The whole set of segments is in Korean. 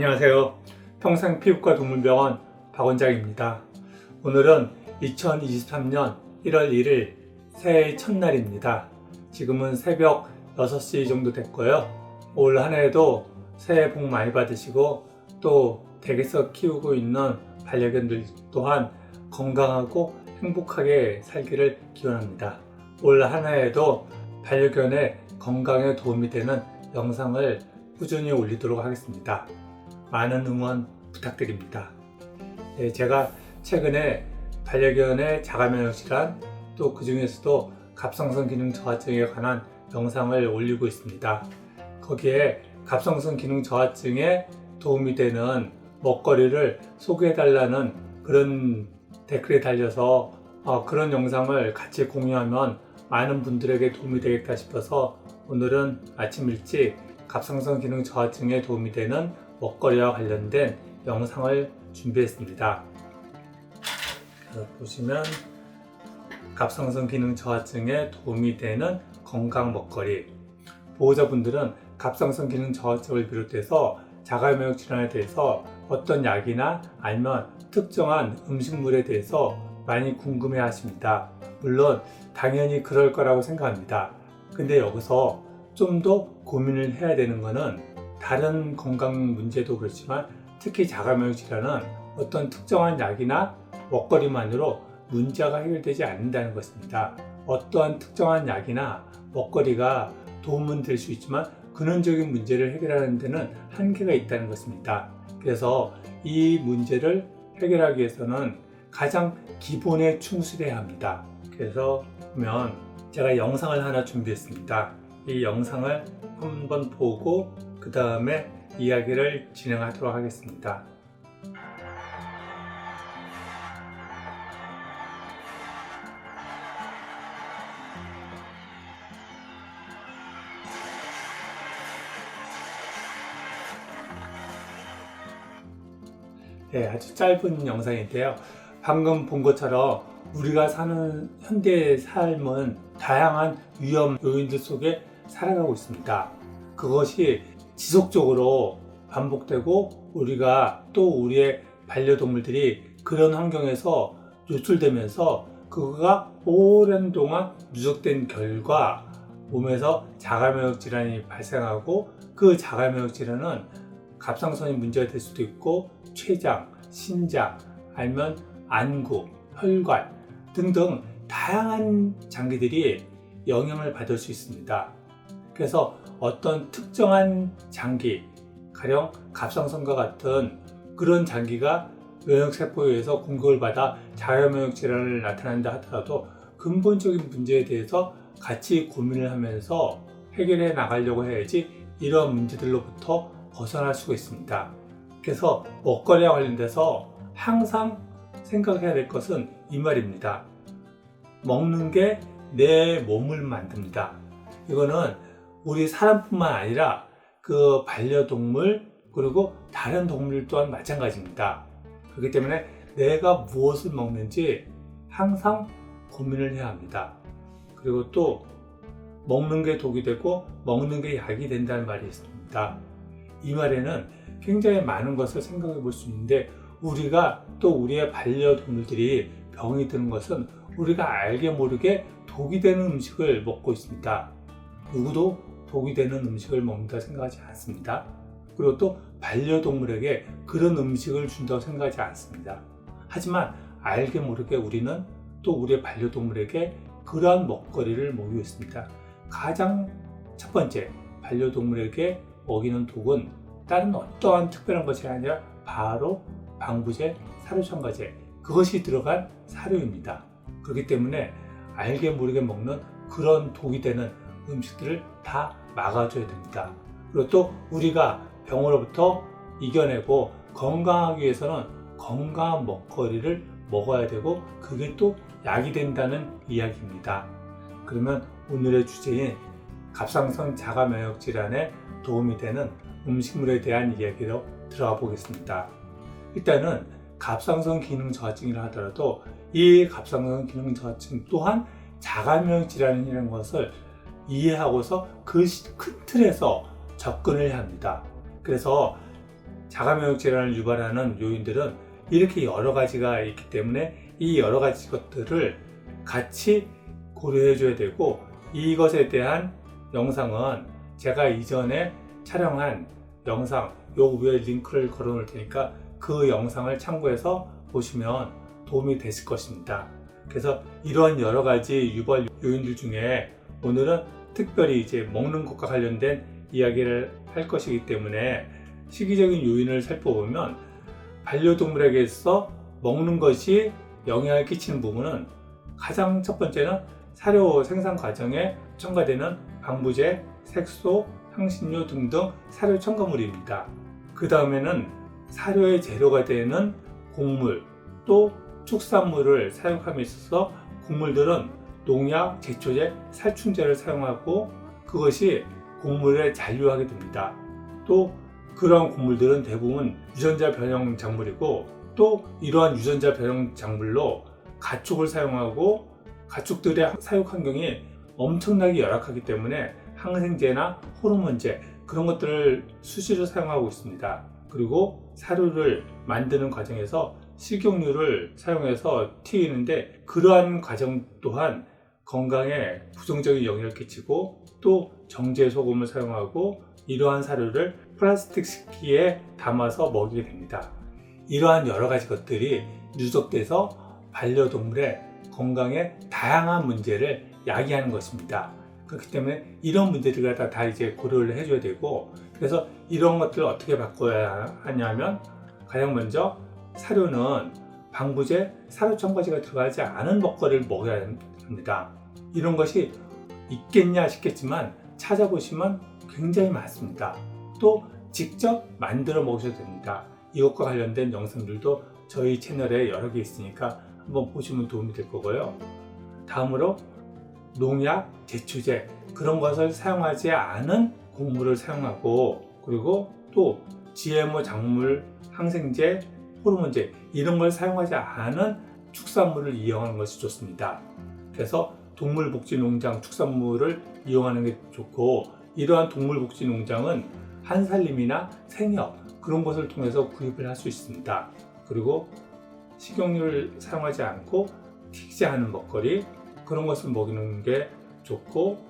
안녕하세요. 평생피부과 동물병원 박원장입니다. 오늘은 2023년 1월 1일 새해 첫날입니다. 지금은 새벽 6시 정도 됐고요. 올 한 해도 새해 복 많이 받으시고 또 댁에서 키우고 있는 반려견들 또한 건강하고 행복하게 살기를 기원합니다. 올 한 해에도 반려견의 건강에 도움이 되는 영상을 꾸준히 올리도록 하겠습니다. 많은 응원 부탁드립니다. 제가 최근에 반려견의 자가면역질환 또 그 중에서도 갑상선 기능 저하증에 관한 영상을 올리고 있습니다. 거기에 갑상선 기능 저하증에 도움이 되는 먹거리를 소개해달라는 그런 댓글이 달려서 그런 영상을 같이 공유하면 많은 분들에게 도움이 되겠다 싶어서 오늘은 아침 일찍 갑상선 기능 저하증에 도움이 되는 먹거리와 관련된 영상을 준비했습니다. 보시면 갑상선 기능 저하증에 도움이 되는 건강 먹거리, 보호자분들은 갑상선 기능 저하증을 비롯해서 자가면역 질환에 대해서 어떤 약이나 아니면 특정한 음식물에 대해서 많이 궁금해 하십니다. 물론 당연히 그럴 거라고 생각합니다. 근데 여기서 좀 더 고민을 해야 되는 것은 다른 건강 문제도 그렇지만 특히 자가면역 질환은 어떤 특정한 약이나 먹거리만으로 문제가 해결되지 않는다는 것입니다. 어떠한 특정한 약이나 먹거리가 도움은 될 수 있지만 근원적인 문제를 해결하는 데는 한계가 있다는 것입니다. 그래서 이 문제를 해결하기 위해서는 가장 기본에 충실해야 합니다. 그래서 보면 제가 영상을 하나 준비했습니다. 이 영상을 한번 보고 그 다음에 이야기를 진행하도록 하겠습니다. 아주 짧은 영상인데요. 방금 본 것처럼 우리가 사는 현대의 삶은 다양한 위험 요인들 속에 살아가고 있습니다. 그것이 지속적으로 반복되고 우리가 또 우리의 반려동물들이 그런 환경에서 노출되면서 그거가 오랜 동안 누적된 결과 몸에서 자가면역 질환이 발생하고 그 자가면역 질환은 갑상선이 문제가 될 수도 있고 췌장, 신장, 아니면 안구, 혈관 등등 다양한 장기들이 영향을 받을 수 있습니다. 그래서 어떤 특정한 장기, 가령 갑상선과 같은 그런 장기가 면역세포에 의해서 공격을 받아 자가면역 질환을 나타낸다 하더라도 근본적인 문제에 대해서 같이 고민을 하면서 해결해 나가려고 해야지 이런 문제들로부터 벗어날 수가 있습니다. 그래서 먹거리와 관련돼서 항상 생각해야 될 것은 이 말입니다. 먹는 게 내 몸을 만듭니다. 이거는 우리 사람뿐만 아니라 그 반려동물 그리고 다른 동물 또한 마찬가지입니다. 그렇기 때문에 내가 무엇을 먹는지 항상 고민을 해야 합니다. 그리고 또 먹는 게 독이 되고 먹는 게 약이 된다는 말이 있습니다. 이 말에는 굉장히 많은 것을 생각해 볼 수 있는데 우리가 또 우리의 반려동물들이 병이 드는 것은 우리가 알게 모르게 독이 되는 음식을 먹고 있습니다. 누구도 독이 되는 음식을 먹는다 생각하지 않습니다. 그리고 또 반려동물에게 그런 음식을 준다고 생각하지 않습니다. 하지만 알게 모르게 우리는 또 우리의 반려동물에게 그러한 먹거리를 먹이고 있습니다. 가장 첫 번째, 반려동물에게 먹이는 독은 다른 어떠한 특별한 것이 아니라 바로 방부제, 사료첨가제, 그것이 들어간 사료입니다. 그렇기 때문에 알게 모르게 먹는 그런 독이 되는 음식들을 다 막아줘야 됩니다. 그리고 또 우리가 병으로부터 이겨내고 건강하기 위해서는 건강한 먹거리를 먹어야 되고 그게 또 약이 된다는 이야기입니다. 그러면 오늘의 주제인 갑상선 자가면역 질환에 도움이 되는 음식물에 대한 이야기로 들어가 보겠습니다. 일단은 갑상선 기능 저하증이라 하더라도 이 갑상선 기능 저하증 또한 자가면역 질환이라는 것을 이해하고서 그 큰 틀에서 접근을 해야 합니다. 그래서 자가면역 질환을 유발하는 요인들은 이렇게 여러 가지가 있기 때문에 이 여러 가지 것들을 같이 고려해 줘야 되고, 이것에 대한 영상은 제가 이전에 촬영한 영상 요 위에 링크를 걸어 놓을 테니까 그 영상을 참고해서 보시면 도움이 되실 것입니다. 그래서 이런 여러 가지 유발 요인들 중에 오늘은 특별히 이제 먹는 것과 관련된 이야기를 할 것이기 때문에 시기적인 요인을 살펴보면 반려동물에게서 먹는 것이 영향을 끼치는 부분은 가장 첫 번째는 사료 생산 과정에 첨가되는 방부제, 색소, 향신료 등등 사료 첨가물입니다. 그 다음에는 사료의 재료가 되는 곡물, 또 축산물을 사용함에 있어서 곡물들은 농약, 제초제, 살충제를 사용하고 그것이 곡물에 잔류하게 됩니다. 또 그러한 곡물들은 대부분 유전자 변형 작물이고, 또 이러한 유전자 변형 작물로 가축을 사용하고 가축들의 사육 환경이 엄청나게 열악하기 때문에 항생제나 호르몬제 그런 것들을 수시로 사용하고 있습니다. 그리고 사료를 만드는 과정에서 식용유를 사용해서 튀기는데 그러한 과정 또한 건강에 부정적인 영향을 끼치고, 또 정제 소금을 사용하고 이러한 사료를 플라스틱 식기에 담아서 먹이게 됩니다. 이러한 여러 가지 것들이 누적돼서 반려동물의 건강에 다양한 문제를 야기하는 것입니다. 그렇기 때문에 이런 문제들을 다 이제 고려를 해줘야 되고, 그래서 이런 것들을 어떻게 바꿔야 하냐면 가장 먼저 사료는 방부제, 사료 첨가제가 들어가지 않은 먹거리를 먹여야 합니다. 이런 것이 있겠냐 싶겠지만 찾아보시면 굉장히 많습니다. 또 직접 만들어 먹으셔도 됩니다. 이것과 관련된 영상들도 저희 채널에 여러 개 있으니까 한번 보시면 도움이 될 거고요. 다음으로 농약, 제초제 그런 것을 사용하지 않은 곡물을 사용하고, 그리고 또 GMO 작물, 항생제, 호르몬제 이런 걸 사용하지 않은 축산물을 이용하는 것이 좋습니다. 그래서 동물복지농장 축산물을 이용하는 게 좋고, 이러한 동물복지농장은 한살림이나 생협 그런 것을 통해서 구입을 할 수 있습니다. 그리고 식용유를 사용하지 않고 튀기지 않은 먹거리 그런 것을 먹이는 게 좋고,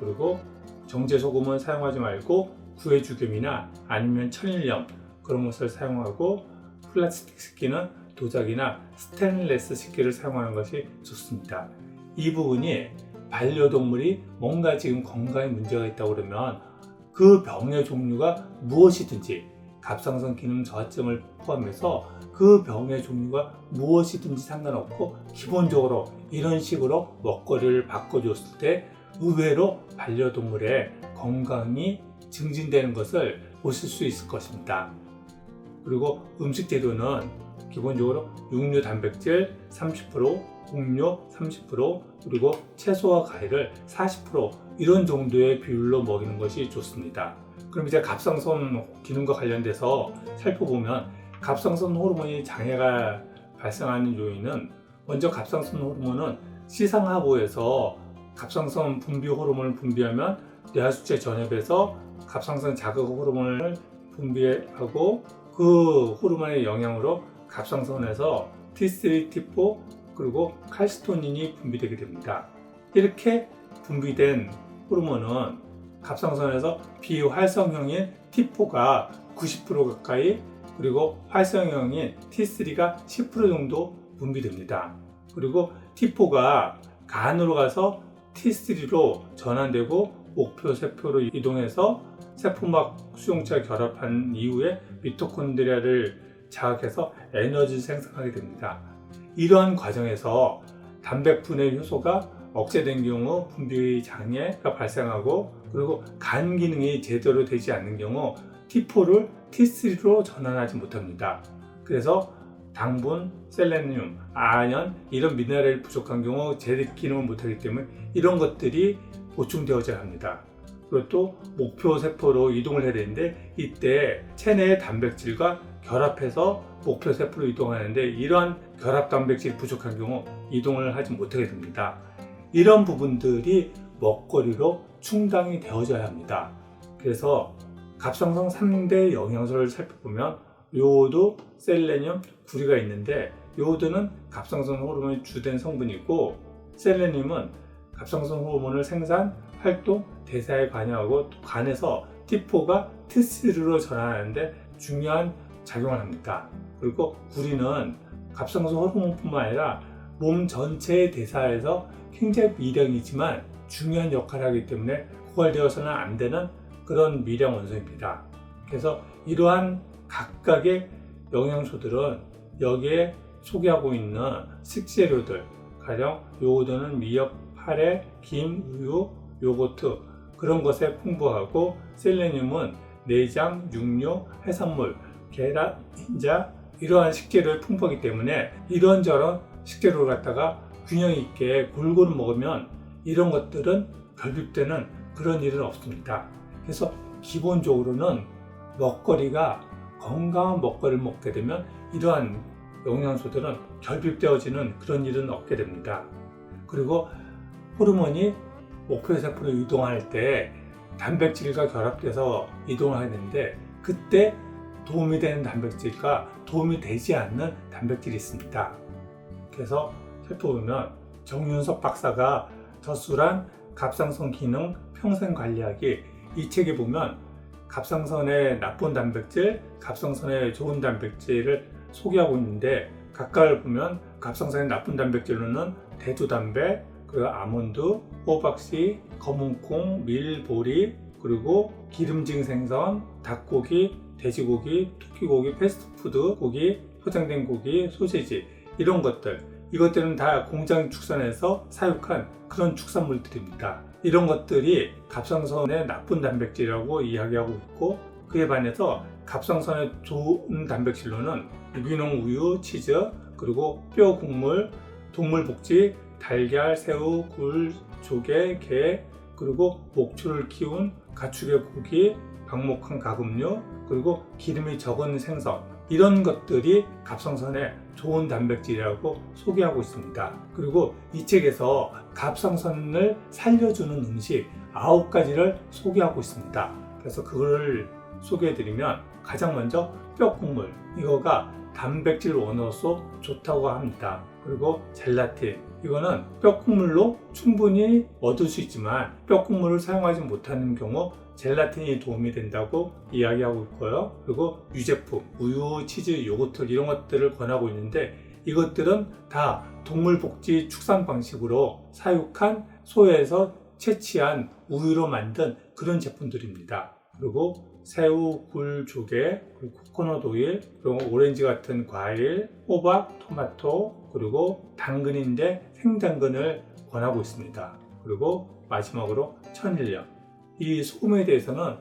그리고 정제소금은 사용하지 말고 구해죽염이나 아니면 천일염 그런 것을 사용하고, 플라스틱 식기는 도자기나 스테인리스 식기를 사용하는 것이 좋습니다. 이 부분이 반려동물이 뭔가 지금 건강에 문제가 있다고 그러면 그 병의 종류가 무엇이든지, 갑상선 기능 저하증을 포함해서 그 병의 종류가 무엇이든지 상관없고 기본적으로 이런 식으로 먹거리를 바꿔줬을 때 의외로 반려동물의 건강이 증진되는 것을 보실 수 있을 것입니다. 그리고 음식 재료는 기본적으로 육류 단백질 30%, 곡류 30%, 그리고 채소와 과일을 40% 이런 정도의 비율로 먹이는 것이 좋습니다. 그럼 이제 갑상선 기능과 관련돼서 살펴보면 갑상선 호르몬이 장애가 발생하는 요인은, 먼저 갑상선 호르몬은 시상하부에서 갑상선 분비 호르몬을 분비하면 뇌하수체 전엽에서 갑상선 자극 호르몬을 분비하고, 그 호르몬의 영향으로 갑상선에서 T3, T4 그리고 칼시토닌이 분비되게 됩니다. 이렇게 분비된 호르몬은 갑상선에서 비활성형인 T4가 90% 가까이, 그리고 활성형인 T3가 10% 정도 분비됩니다. 그리고 T4가 간으로 가서 T3로 전환되고 목표 세포로 이동해서 세포막 수용체와 결합한 이후에 미토콘드리아를 자극해서 에너지를 생성하게 됩니다. 이러한 과정에서 단백분해 효소가 억제된 경우 분비 장애가 발생하고, 그리고 간 기능이 제대로 되지 않는 경우 T4를 T3로 전환하지 못합니다. 그래서 당분, 셀레늄, 아연 이런 미네랄이 부족한 경우 제 기능을 못하기 때문에 이런 것들이 보충되어져야 합니다. 그리고 또 목표 세포로 이동을 해야 되는데 이때 체내의 단백질과 결합해서 목표 세포로 이동하는데 이러한 결합 단백질이 부족한 경우 이동을 하지 못하게 됩니다. 이런 부분들이 먹거리로 충당이 되어져야 합니다. 그래서 갑상선 3대 영양소를 살펴보면 요오드, 셀레늄, 구리가 있는데 요오드는 갑상선 호르몬의 주된 성분이고 셀레늄은 갑상선 호르몬을 생산, 활동, 대사에 관여하고 간에서 T4가 T3로 전환하는데 중요한 작용을 합니다. 그리고 구리는 갑상선 호르몬뿐만 아니라 몸 전체의 대사에서 굉장히 미량이지만 중요한 역할을 하기 때문에 고갈되어서는 안 되는 그런 미량 원소입니다. 그래서 이러한 각각의 영양소들은 여기에 소개하고 있는 식재료들, 가령 요오드는 미역, 파래, 김, 우유, 요거트 그런 것에 풍부하고 셀레늄은 내장, 육류, 해산물, 계란, 흰자 이러한 식재료에 풍부하기 때문에 이런저런 식재료를 갖다가 균형 있게 골고루 먹으면 이런 것들은 결핍되는 그런 일은 없습니다. 그래서 기본적으로는 먹거리가 건강한 먹거리를 먹게 되면 이러한 영양소들은 결핍되어지는 그런 일은 없게 됩니다. 그리고 호르몬이 목표세포로 이동할 때 단백질과 결합돼서 이동을 하는데 그때 도움이 되는 단백질과 도움이 되지 않는 단백질이 있습니다. 그래서 살펴보면 정윤석 박사가 저술한 갑상선 기능 평생 관리하기 이 책에 보면 갑상선의 나쁜 단백질, 갑상선의 좋은 단백질을 소개하고 있는데 각각을 보면 갑상선의 나쁜 단백질로는 대두단백, 그리고 아몬드, 호박씨, 검은콩, 밀, 보리, 그리고 기름진 생선, 닭고기, 돼지고기, 토끼고기, 패스트푸드 고기, 포장된 고기, 소시지 이런 것들 이것들은 다 공장 축산에서 사육한 그런 축산물들입니다. 이런 것들이 갑상선의 나쁜 단백질이라고 이야기하고 있고 그에 반해서 갑상선의 좋은 단백질로는 유기농 우유, 치즈, 그리고 뼈 국물, 동물 복지, 달걀, 새우, 굴, 조개, 게, 그리고 목초를 키운 가축의 고기, 방목한 가금류, 그리고 기름이 적은 생선 이런 것들이 갑상선에 좋은 단백질이라고 소개하고 있습니다. 그리고 이 책에서 갑상선을 살려주는 음식 9가지를 소개하고 있습니다. 그래서 그걸 소개해드리면 가장 먼저 뼈국물 이거가 단백질 원호소 좋다고 합니다. 그리고 젤라틴 이거는 뼈국물로 충분히 얻을 수 있지만 뼈국물을 사용하지 못하는 경우 젤라틴이 도움이 된다고 이야기하고 있고요. 그리고 유제품, 우유, 치즈, 요거트 이런 것들을 권하고 있는데 이것들은 다 동물복지 축산 방식으로 사육한 소에서 채취한 우유로 만든 그런 제품들입니다. 그리고 새우, 굴, 조개, 그리고 코코넛 오일, 그리고 오렌지 같은 과일, 호박, 토마토, 그리고 당근인데 생당근을 권하고 있습니다. 그리고 마지막으로 천일염. 이 소금에 대해서는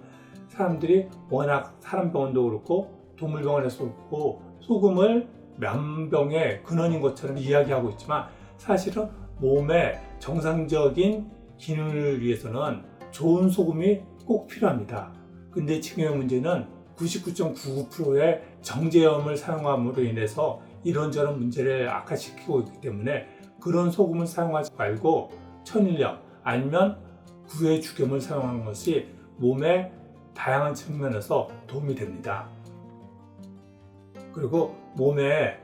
사람들이 워낙 사람병원도 그렇고 동물병원에서 그렇고 소금을 만병의 근원인 것처럼 이야기하고 있지만 사실은 몸의 정상적인 기능을 위해서는 좋은 소금이 꼭 필요합니다. 근데 지금의 문제는 99.99%의 정제염을 사용함으로 인해서 이런저런 문제를 악화시키고 있기 때문에 그런 소금을 사용하지 말고 천일염 아니면 구의 죽염을 사용하는 것이 몸의 다양한 측면에서 도움이 됩니다. 그리고 몸의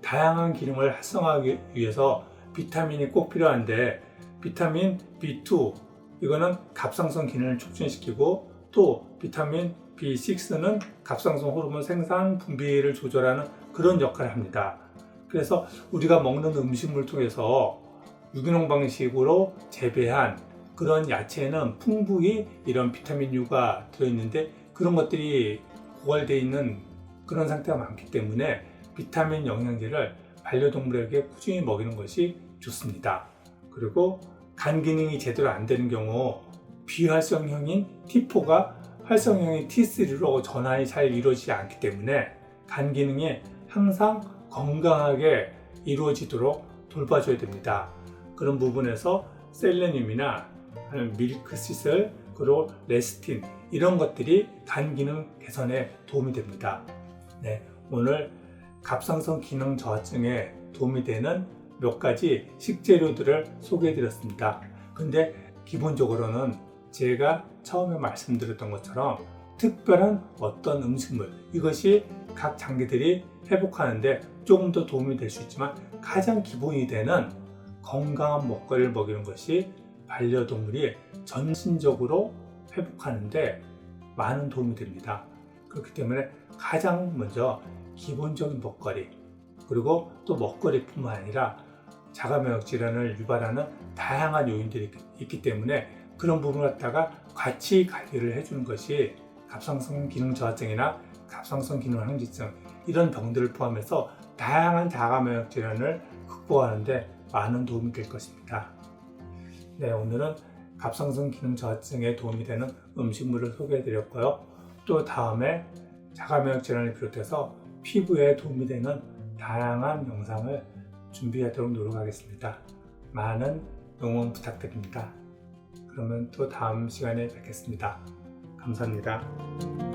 다양한 기능을 활성화하기 위해서 비타민이 꼭 필요한데 비타민 B2 이거는 갑상선 기능을 촉진시키고 또 비타민 B6는 갑상선 호르몬 생산 분비를 조절하는 그런 역할을 합니다. 그래서 우리가 먹는 음식물 통해서 유기농 방식으로 재배한 그런 야채에는 풍부히 이런 비타민 U가 들어있는데 그런 것들이 고갈되어 있는 그런 상태가 많기 때문에 비타민 영양제를 반려동물에게 꾸준히 먹이는 것이 좋습니다. 그리고 간 기능이 제대로 안 되는 경우 비활성형인 T4가 활성형인 T3로 전환이 잘 이루어지지 않기 때문에 간 기능이 항상 건강하게 이루어지도록 돌봐줘야 됩니다. 그런 부분에서 셀레늄이나 밀크시슬 그리고 레스틴 이런 것들이 간 기능 개선에 도움이 됩니다. 네, 오늘 갑상선 기능 저하증에 도움이 되는 몇 가지 식재료들을 소개해 드렸습니다. 근데 기본적으로는 제가 처음에 말씀드렸던 것처럼 특별한 어떤 음식물, 이것이 각 장기들이 회복하는데 조금 더 도움이 될 수 있지만 가장 기본이 되는 건강한 먹거리를 먹이는 것이 반려동물이 전신적으로 회복하는데 많은 도움이 됩니다. 그렇기 때문에 가장 먼저 기본적인 먹거리, 그리고 또 먹거리뿐만 아니라 자가면역 질환을 유발하는 다양한 요인들이 있기 때문에 그런 부분을 갖다가 같이 관리를 해주는 것이 갑상선 기능 저하증이나 갑상선 기능 항진증, 이런 병들을 포함해서 다양한 자가면역 질환을 극복하는데 많은 도움이 될 것입니다. 네, 오늘은 갑상선 기능 저하증에 도움이 되는 음식물을 소개해 드렸고요. 또 다음에 자가면역 질환을 비롯해서 피부에 도움이 되는 다양한 영상을 준비하도록 노력하겠습니다. 많은 응원 부탁드립니다. 그러면 또 다음 시간에 뵙겠습니다. 감사합니다.